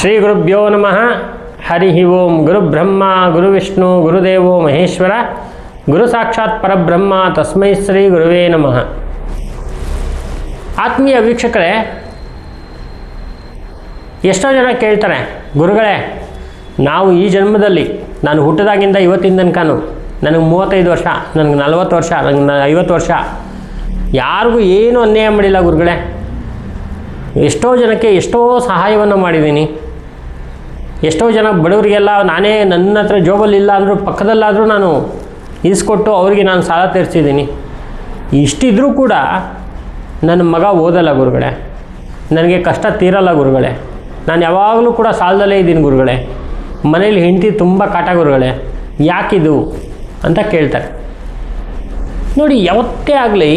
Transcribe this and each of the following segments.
ಶ್ರೀ ಗುರುಭ್ಯೋ ನಮಃ. ಹರಿ ಓಂ. ಗುರುಬ್ರಹ್ಮ ಗುರುವಿಷ್ಣು ಗುರುದೇವೋ ಮಹೇಶ್ವರ, ಗುರು ಸಾಕ್ಷಾತ್ ಪರಬ್ರಹ್ಮ, ತಸ್ಮೈ ಶ್ರೀ ಗುರುವೇ ನಮಃ. ಆತ್ಮೀಯ ವೀಕ್ಷಕರೇ, ಎಷ್ಟೋ ಜನ ಕೇಳ್ತಾರೆ, ಗುರುಗಳೇ ನಾವು ಈ ಜನ್ಮದಲ್ಲಿ, ನಾನು ಹುಟ್ಟಿದಾಗಿಂದ ಇವತ್ತಿನ ತನಕನೂ ನನಗೆ 35 ವರ್ಷ, ನನಗೆ 40 ವರ್ಷ, ನನಗೆ 50 ವರ್ಷ, ಯಾರಿಗೂ ಏನೂ ಅನ್ಯಾಯ ಮಾಡಿಲ್ಲ ಗುರುಗಳೇ. ಎಷ್ಟೋ ಜನಕ್ಕೆ ಎಷ್ಟೋ ಸಹಾಯವನ್ನು ಮಾಡಿದ್ದೀನಿ. ಎಷ್ಟೋ ಜನ ಬಡವರಿಗೆಲ್ಲ ನಾನೇ, ನನ್ನ ಹತ್ರ ಜೋಬಲ್ಲಿಲ್ಲ ಅಂದರೂ ಪಕ್ಕದಲ್ಲಾದರೂ ನಾನು ಈಸ್ಕೊಟ್ಟು ಅವರಿಗೆ ನಾನು ಸಾಲ ತೀರಿಸಿದ್ದೀನಿ. ಇಷ್ಟಿದ್ರೂ ಕೂಡ ನನ್ನ ಮಗ ಓದಲ್ಲ ಗುರುಗಳೇ, ನನಗೆ ಕಷ್ಟ ತೀರಲ್ಲ ಗುರುಗಳೇ, ನಾನು ಯಾವಾಗಲೂ ಕೂಡ ಸಾಲದಲ್ಲೇ ಇದ್ದೀನಿ ಗುರುಗಳೇ, ಮನೇಲಿ ಹೆಂಡತಿ ತುಂಬ ಕಾಟ ಗುರುಗಳೇ, ಯಾಕಿದು ಅಂತ ಕೇಳ್ತಾರೆ. ನೋಡಿ, ಯಾವತ್ತೇ ಆಗಲಿ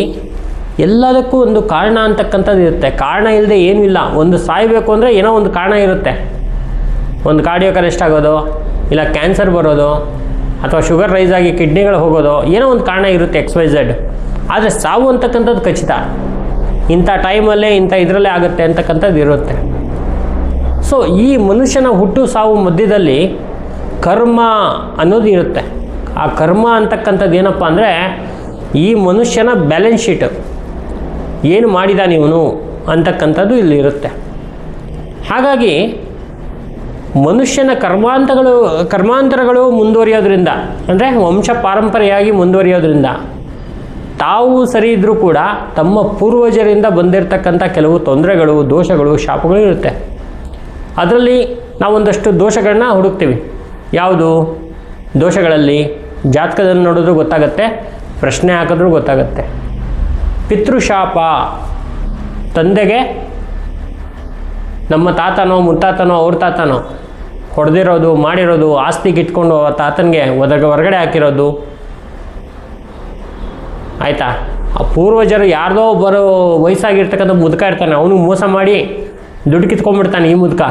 ಎಲ್ಲದಕ್ಕೂ ಒಂದು ಕಾರಣ ಅಂತಕ್ಕಂಥದ್ದು ಇರುತ್ತೆ. ಕಾರಣ ಇಲ್ಲದೆ ಏನೂ ಇಲ್ಲ. ಒಂದು ಸಾಯಬೇಕು ಅಂದರೆ ಏನೋ ಒಂದು ಕಾರಣ ಇರುತ್ತೆ. ಒಂದು ಕಾರ್ಡಿಯಾಕ್ ಅರೆಸ್ಟ್ ಆಗೋದು, ಇಲ್ಲ ಕ್ಯಾನ್ಸರ್ ಬರೋದು, ಅಥವಾ ಶುಗರ್ ರೈಸ್ ಆಗಿ ಕಿಡ್ನಿಗಳು ಹೋಗೋದು, ಏನೋ ಒಂದು ಕಾರಣ ಇರುತ್ತೆ, XYZ. ಆದರೆ ಸಾವು ಅಂತಕ್ಕಂಥದ್ದು ಖಚಿತ, ಇಂಥ ಟೈಮಲ್ಲೇ ಇಂಥ ಇದರಲ್ಲೇ ಆಗುತ್ತೆ ಅಂತಕ್ಕಂಥದ್ದು ಇರುತ್ತೆ. ಸೊ ಈ ಮನುಷ್ಯನ ಹುಟ್ಟು ಸಾವು ಮಧ್ಯದಲ್ಲಿ ಕರ್ಮ ಅನ್ನೋದು ಇರುತ್ತೆ. ಆ ಕರ್ಮ ಅಂತಕ್ಕಂಥದ್ದು ಏನಪ್ಪ ಅಂದರೆ ಈ ಮನುಷ್ಯನ ಬ್ಯಾಲೆನ್ಸ್ ಶೀಟ್, ಏನು ಮಾಡಿದಾನೆ ಇವನು ಅಂತಕ್ಕಂಥದ್ದು ಇಲ್ಲಿ ಇರುತ್ತೆ. ಹಾಗಾಗಿ ಮನುಷ್ಯನ ಕರ್ಮಾಂತರಗಳು ಮುಂದುವರಿಯೋದ್ರಿಂದ, ಅಂದರೆ ವಂಶ ಪಾರಂಪರೆಯಾಗಿ ಮುಂದುವರಿಯೋದ್ರಿಂದ, ತಾವು ಸರಿ ಇದ್ದರೂ ಕೂಡ ತಮ್ಮ ಪೂರ್ವಜರಿಂದ ಬಂದಿರತಕ್ಕಂಥ ಕೆಲವು ತೊಂದರೆಗಳು, ದೋಷಗಳು, ಶಾಪಗಳು ಇರುತ್ತೆ. ಅದರಲ್ಲಿ ನಾವೊಂದಷ್ಟು ದೋಷಗಳನ್ನ ಹುಡುಕ್ತೀವಿ. ಯಾವುದು ದೋಷಗಳಲ್ಲಿ? ಜಾತಕದಲ್ಲಿ ನೋಡಿದ್ರೂ ಗೊತ್ತಾಗುತ್ತೆ, ಪ್ರಶ್ನೆ ಹಾಕಿದ್ರೂ ಗೊತ್ತಾಗುತ್ತೆ. ಪಿತೃಶಾಪ, ತಂದೆಗೆ ನಮ್ಮ ತಾತನೋ ಮುತ್ತಾತನೋ ಅವ್ರ ತಾತನೋ ಹೊಡೆದಿರೋದು, ಮಾಡಿರೋದು, ಆಸ್ತಿಗೆ ಇಟ್ಕೊಂಡು ಆ ತಾತನಿಗೆ ಹೊರಗಡೆ ಹಾಕಿರೋದು, ಆಯಿತಾ? ಆ ಪೂರ್ವಜರು ಯಾರ್ದೋ ಒಬ್ಬರು ವಯಸ್ಸಾಗಿರ್ತಕ್ಕಂಥ ಮುದುಕ ಇರ್ತಾನೆ, ಅವನಿಗೆ ಮೋಸ ಮಾಡಿ ದುಡ್ಡು ಕಿತ್ಕೊಂಡ್ಬಿಡ್ತಾನೆ ಈ ಮುದುಕ.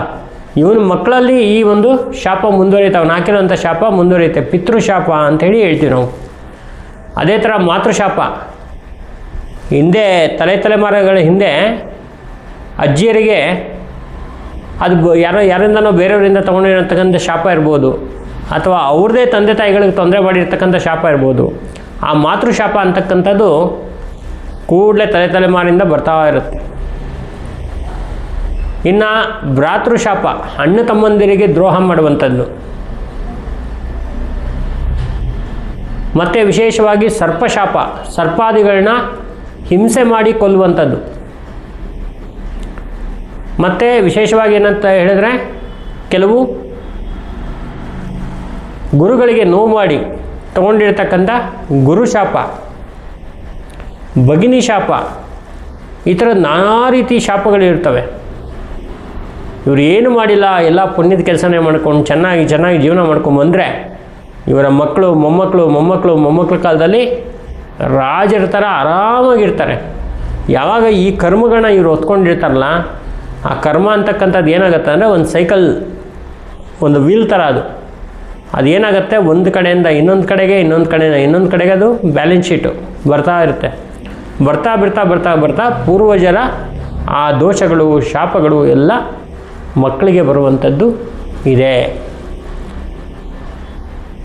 ಇವನ ಮಕ್ಕಳಲ್ಲಿ ಈ ಒಂದು ಶಾಪ ಮುಂದುವರಿಯುತ್ತೆ, ಅವನು ಹಾಕಿರೋಂಥ ಶಾಪ ಮುಂದುವರಿಯುತ್ತೆ. ಪಿತೃಶಾಪ ಅಂಥೇಳಿ ಹೇಳ್ತೀವಿ ನಾವು. ಅದೇ ಥರ ಮಾತೃಶಾಪ, ಹಿಂದೆ ತಲೆಮಾರುಗಳ ಹಿಂದೆ ಅಜ್ಜಿಯರಿಗೆ ಅದು ಯಾರಿಂದನೋ ಬೇರೆಯವರಿಂದ ತೊಗೊಂಡಿರತಕ್ಕಂಥ ಶಾಪ ಇರ್ಬೋದು, ಅಥವಾ ಅವ್ರದ್ದೇ ತಂದೆ ತಾಯಿಗಳಿಗೆ ತೊಂದರೆ ಮಾಡಿರ್ತಕ್ಕಂಥ ಶಾಪ ಇರ್ಬೋದು. ಆ ಮಾತೃಶಾಪ ಅಂತಕ್ಕಂಥದ್ದು ಕೂಡಲೇ ತಲೆಮಾರಿಂದ ಬರ್ತಾ ಇರುತ್ತೆ. ಇನ್ನು ಭ್ರಾತೃಶಾಪ, ಅಣ್ಣ ತಮ್ಮಂದಿರಿಗೆ ದ್ರೋಹ ಮಾಡುವಂಥದ್ದು. ಮತ್ತು ವಿಶೇಷವಾಗಿ ಸರ್ಪಶಾಪ, ಸರ್ಪಾದಿಗಳನ್ನ ಹಿಂಸೆ ಮಾಡಿ ಕೊಲ್ಲುವಂಥದ್ದು. ಮತ್ತು ವಿಶೇಷವಾಗಿ ಏನಂತ ಹೇಳಿದ್ರೆ, ಕೆಲವು ಗುರುಗಳಿಗೆ ನೋವು ಮಾಡಿ ತಗೊಂಡಿರ್ತಕ್ಕಂಥ ಗುರುಶಾಪ, ಭಗಿನಿ ಶಾಪ, ಈ ಥರ ನಾನಾ ರೀತಿ ಶಾಪಗಳಿರ್ತವೆ. ಇವರು ಏನು ಮಾಡಿಲ್ಲ, ಎಲ್ಲ ಪುಣ್ಯದ ಕೆಲಸನೇ ಮಾಡ್ಕೊಂಡು ಚೆನ್ನಾಗಿ ಜೀವನ ಮಾಡ್ಕೊಂಬಂದರೆ ಇವರ ಮಕ್ಕಳು ಮೊಮ್ಮಕ್ಕಳ ಕಾಲದಲ್ಲಿ ರಾಜರ ಥರ ಆರಾಮಾಗಿರ್ತಾರೆ. ಯಾವಾಗ ಈ ಕರ್ಮಗಳನ್ನ ಇವರು ಹೊತ್ಕೊಂಡಿರ್ತಾರಲ್ಲ, ಆ ಕರ್ಮ ಅಂತಕ್ಕಂಥದ್ದು ಏನಾಗುತ್ತೆ ಅಂದರೆ ಒಂದು ಸೈಕಲ್, ಒಂದು ವೀಲ್ ಥರ ಅದೇನಾಗುತ್ತೆ, ಒಂದು ಕಡೆಯಿಂದ ಇನ್ನೊಂದು ಕಡೆಗೆ ಅದು ಬ್ಯಾಲೆನ್ಸ್ ಶೀಟು ಬರ್ತಾ ಇರುತ್ತೆ. ಬರ್ತಾ ಪೂರ್ವಜರ ಆ ದೋಷಗಳು, ಶಾಪಗಳು ಎಲ್ಲ ಮಕ್ಕಳಿಗೆ ಬರುವಂಥದ್ದು ಇದೆ.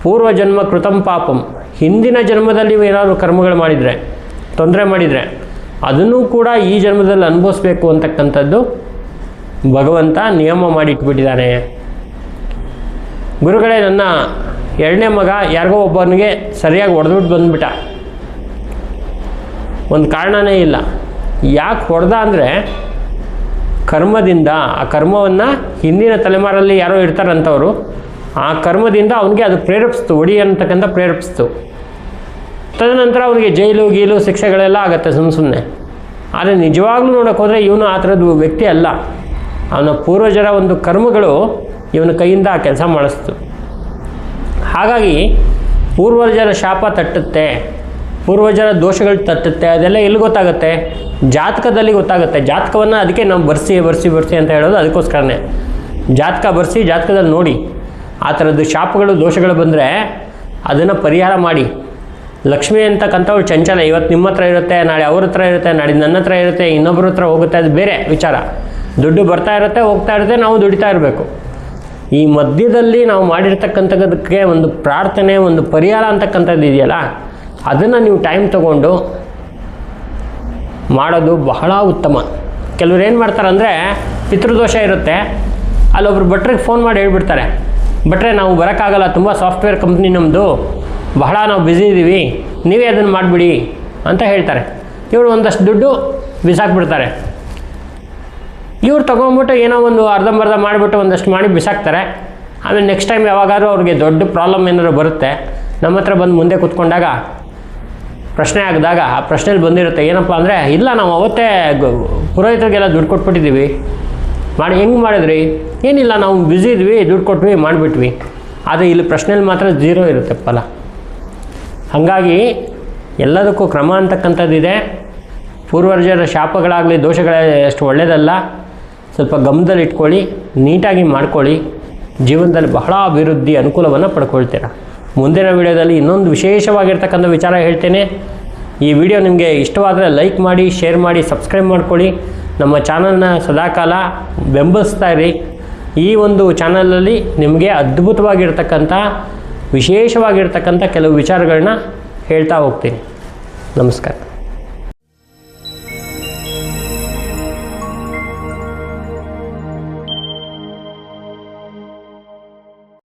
ಪೂರ್ವಜನ್ಮ ಕೃತಂ ಪಾಪಂ, ಹಿಂದಿನ ಜನ್ಮದಲ್ಲಿ ಏನಾದರೂ ಕರ್ಮಗಳು ಮಾಡಿದರೆ, ತೊಂದರೆ ಮಾಡಿದರೆ, ಅದನ್ನು ಕೂಡ ಈ ಜನ್ಮದಲ್ಲಿ ಅನುಭವಿಸ್ಬೇಕು ಅಂತಕ್ಕಂಥದ್ದು ಭಗವಂತ ನಿಯಮ ಮಾಡಿಟ್ಬಿಟ್ಟಿದ್ದಾನೆ. ಗುರುಗಳೇ, ನನ್ನ 2ನೇ ಮಗ ಯಾರಿಗೋ ಒಬ್ಬನಿಗೆ ಸರಿಯಾಗಿ ಹೊಡೆದ್ಬಿಟ್ಟು ಬಂದುಬಿಟ್ಟ, ಒಂದು ಕಾರಣನೇ ಇಲ್ಲ. ಯಾಕೆ ಹೊಡೆದ ಅಂದರೆ ಕರ್ಮದಿಂದ, ಆ ಕರ್ಮವನ್ನು ಹಿಂದಿನ ತಲೆಮಾರಲ್ಲಿ ಯಾರೋ ಇರ್ತಾರಂಥವ್ರು, ಆ ಕರ್ಮದಿಂದ ಅವನಿಗೆ ಅದು ಪ್ರೇರೇಪಿಸ್ತು, ಹೊಡಿ ಅಂತಕ್ಕಂಥ ಪ್ರೇರೇಪಿಸ್ತು. ತದನಂತರ ಅವನಿಗೆ ಜೈಲು ಶಿಕ್ಷೆಗಳೆಲ್ಲ ಆಗುತ್ತೆ ಸುಮ್ಮನೆ. ಆದರೆ ನಿಜವಾಗ್ಲೂ ನೋಡೋಕೆ ಹೋದರೆ ಇವನು ಆ ಥರದ್ದು ವ್ಯಕ್ತಿ ಅಲ್ಲ. ಅವನ ಪೂರ್ವಜರ ಒಂದು ಕರ್ಮಗಳು ಇವನ ಕೈಯಿಂದ ಆ ಕೆಲಸ ಮಾಡಿಸ್ತು. ಹಾಗಾಗಿ ಪೂರ್ವಜರ ಶಾಪ ತಟ್ಟುತ್ತೆ, ಪೂರ್ವಜರ ದೋಷಗಳು ತಟ್ಟುತ್ತೆ. ಅದೆಲ್ಲ ಎಲ್ಲಿ ಗೊತ್ತಾಗುತ್ತೆ? ಜಾತಕದಲ್ಲಿ ಗೊತ್ತಾಗುತ್ತೆ. ಜಾತಕವನ್ನು ಅದಕ್ಕೆ ನಾವು ಬರ್ಸಿ ಅಂತ ಹೇಳೋದು ಅದಕ್ಕೋಸ್ಕರನೇ. ಜಾತಕ ಬರ್ಸಿ, ಜಾತಕದಲ್ಲಿ ನೋಡಿ ಆ ಥರದ್ದು ಶಾಪಗಳು, ದೋಷಗಳು ಬಂದರೆ ಅದನ್ನು ಪರಿಹಾರ ಮಾಡಿ. ಲಕ್ಷ್ಮಿ ಅಂತಕ್ಕಂಥವ್ಳು ಚಂಚಲ, ಇವತ್ತು ನಿಮ್ಮ ಹತ್ರ ಇರುತ್ತೆ, ನಾಳೆ ಅವ್ರ ಹತ್ರ ಇರುತ್ತೆ, ನಾಳೆ ನನ್ನ ಹತ್ರ ಇರುತ್ತೆ, ಇನ್ನೊಬ್ಬರ ಹತ್ರ ಹೋಗುತ್ತೆ, ಅದು ಬೇರೆ ವಿಚಾರ. ದುಡ್ಡು ಬರ್ತಾ ಇರುತ್ತೆ, ಹೋಗ್ತಾ ಇರುತ್ತೆ, ನಾವು ದುಡಿತಾ ಇರಬೇಕು. ಈ ಮಧ್ಯದಲ್ಲಿ ನಾವು ಮಾಡಿರ್ತಕ್ಕಂಥದ್ದಕ್ಕೆ ಒಂದು ಪ್ರಾರ್ಥನೆ, ಒಂದು ಪರಿಹಾರ ಅಂತಕ್ಕಂಥದ್ದು ಇದೆಯಲ್ಲ, ಅದನ್ನು ನೀವು ಟೈಮ್ ತೊಗೊಂಡು ಮಾಡೋದು ಬಹಳ ಉತ್ತಮ. ಕೆಲವ್ರು ಏನು ಮಾಡ್ತಾರೆ ಅಂದರೆ, ಪಿತೃದೋಷ ಇರುತ್ತೆ, ಅಲ್ಲೊಬ್ರು ಭಟ್ರಿಗೆ ಫೋನ್ ಮಾಡಿ ಹೇಳ್ಬಿಡ್ತಾರೆ, ಭಟ್ರೆ ನಾವು ಬರೋಕ್ಕಾಗಲ್ಲ, ತುಂಬ ಸಾಫ್ಟ್ವೇರ್ ಕಂಪ್ನಿ ನಮ್ಮದು, ಬಹಳ ನಾವು ಬ್ಯುಸಿ ಇದ್ದೀವಿ, ನೀವೇ ಅದನ್ನು ಮಾಡಿಬಿಡಿ ಅಂತ ಹೇಳ್ತಾರೆ. ಇವರು ಒಂದಷ್ಟು ದುಡ್ಡು ಬಿಸಾಕ್ಬಿಡ್ತಾರೆ. ಇವ್ರು ತೊಗೊಂಬಿಟ್ಟು ಏನೋ ಒಂದು ಅರ್ಧಂಬರ್ಧ ಮಾಡಿಬಿಟ್ಟು ಒಂದಷ್ಟು ಮಾಡಿ ಬಿಸಾಕ್ತಾರೆ. ಆಮೇಲೆ ನೆಕ್ಸ್ಟ್ ಟೈಮ್ ಯಾವಾಗಾದ್ರೂ ಅವ್ರಿಗೆ ದೊಡ್ಡ ಪ್ರಾಬ್ಲಮ್ ಏನಾದ್ರು ಬರುತ್ತೆ, ನಮ್ಮ ಹತ್ರ ಬಂದು ಮುಂದೆ ಕೂತ್ಕೊಂಡಾಗ ಪ್ರಶ್ನೆ ಆಗಿದಾಗ ಆ ಪ್ರಶ್ನೆಯಲ್ಲಿ ಬಂದಿರುತ್ತೆ, ಏನಪ್ಪ ಅಂದರೆ, ಇಲ್ಲ ನಾವು ಅವತ್ತೇ ಪುರೋಹಿತರಿಗೆಲ್ಲ ದುಡ್ಡು ಕೊಟ್ಬಿಟ್ಟಿದ್ದೀವಿ, ಹೆಂಗೆ ಮಾಡಿದ್ರಿ? ಏನಿಲ್ಲ, ನಾವು ಬ್ಯುಸಿ ಇದ್ವಿ, ದುಡ್ಡು ಕೊಟ್ವಿ, ಮಾಡಿಬಿಟ್ವಿ. ಆದರೆ ಇಲ್ಲಿ ಪ್ರಶ್ನೆಯಲ್ಲಿ ಮಾತ್ರ 0 ಇರುತ್ತೆ ಫಲ. ಹಾಗಾಗಿ ಎಲ್ಲದಕ್ಕೂ ಕ್ರಮ ಅಂತಕ್ಕಂಥದ್ದಿದೆ. ಪೂರ್ವಜರ ಶಾಪಗಳಾಗಲಿ ದೋಷಗಳೇ ಅಷ್ಟು ಒಳ್ಳೆಯದಲ್ಲ. ಸ್ವಲ್ಪ ಗಮನದಲ್ಲಿ ಇಟ್ಕೊಳ್ಳಿ, ನೀಟಾಗಿ ಮಾಡ್ಕೊಳ್ಳಿ, ಜೀವನದಲ್ಲಿ ಬಹಳ ಅಭಿವೃದ್ಧಿ ಅನುಕೂಲವನ್ನು ಪಡ್ಕೊಳ್ತೀರ. ಮುಂದಿನ ವಿಡಿಯೋದಲ್ಲಿ ಇನ್ನೊಂದು ವಿಶೇಷವಾಗಿರ್ತಕ್ಕಂಥ ವಿಚಾರ ಹೇಳ್ತೇನೆ. ಈ ವಿಡಿಯೋ ನಿಮಗೆ ಇಷ್ಟವಾದರೆ ಲೈಕ್ ಮಾಡಿ, ಶೇರ್ ಮಾಡಿ, ಸಬ್ಸ್ಕ್ರೈಬ್ ಮಾಡ್ಕೊಳ್ಳಿ. ನಮ್ಮ ಚಾನಲ್ನ ಸದಾಕಾಲ ಬೆಂಬಲಿಸ್ತಾ ಇರಿ. ಈ ಒಂದು ಚಾನಲಲ್ಲಿ ನಿಮಗೆ ಅದ್ಭುತವಾಗಿರ್ತಕ್ಕಂಥ ವಿಶೇಷವಾಗಿರ್ತಕ್ಕಂಥ ಕೆಲವು ವಿಚಾರಗಳನ್ನ ಹೇಳ್ತಾ ಹೋಗ್ತೀನಿ. ನಮಸ್ಕಾರ.